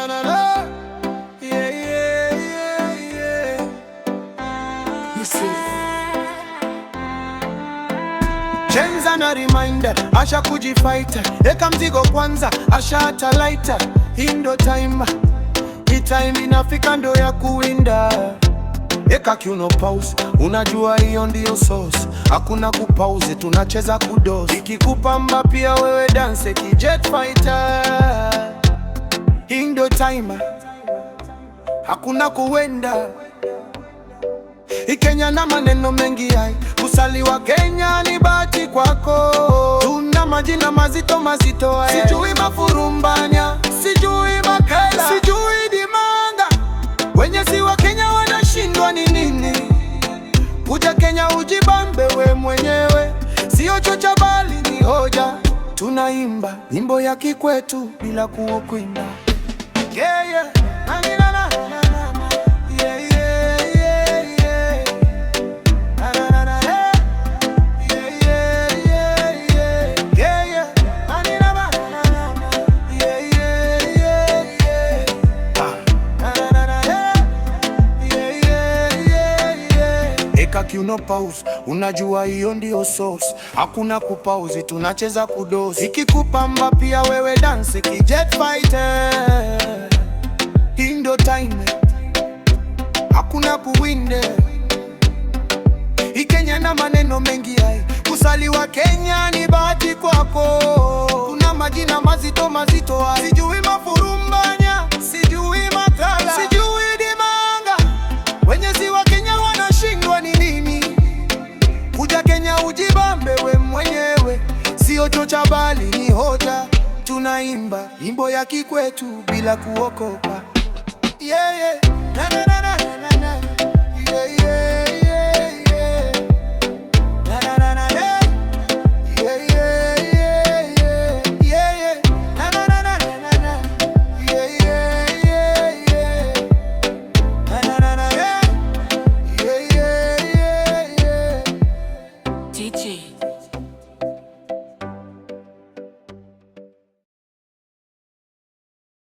na na na. Yeah, yeah, yeah, yeah. You see, Chenza na reminder, asha kujifighter. Eka mzigo kwanza, asha hata lighter. Hii ndo time, hii time inafika ndo ya kuwinda. Eka kiuno pause, unajua hiyo ndiyo sauce. Hakuna kupause, tunacheza kudos. Ikikupamba pia wewe dance kijet fighter. Hii ndo time, hakuna kuwenda. Kenya na maneno mengi hai, kusaliwa Kenya ni bahati kwako. Tuna majina mazito mazito hai, sijui mafurumbanya, sijui makala, sijui dimanga. Wenye si wa Kenya wanashindwa ni nini? Kuja Kenya ujibambe we mwenyewe, sio chocha bali ni hoja. Tunaimba nyimbo ya kikwetu bila kuokwinda. Yeah, yeah. Na, na, na, na, na. Yeah, yeah, yeah, yeah. Na, na, na, na, yeah. Yeah, yeah, yeah, yeah. Yeah, yeah. Na, na, na, na, na. Yeah, yeah, yeah, yeah. Na, na, na, na, yeah. Yeah, yeah, yeah, yeah. Eka kiuno pause, unajua hiyo ndio sauce. Hakuna kupause, tunacheza kudosi. Ikikupamba pia wewe dance kijet fighter. Hii ndo time, hakuna kuwinde. Kenya na maneno mengi hai, kusaliwa Kenya ni bahati kwako. Kuna majina mazito mazito hai, sijui mafurumbanya, sijui makala, sijui dimanga. Wenye si wa Kenya wanashindwa ni nini? Kuja Kenya ujibambe we mwenyewe, sio chocha bali ni hoja. Tunaimba nyimbo ya kikwetu bila kuokopa. Yeah, yeah. Na, na, na, na, na, na. Yeah, yeah.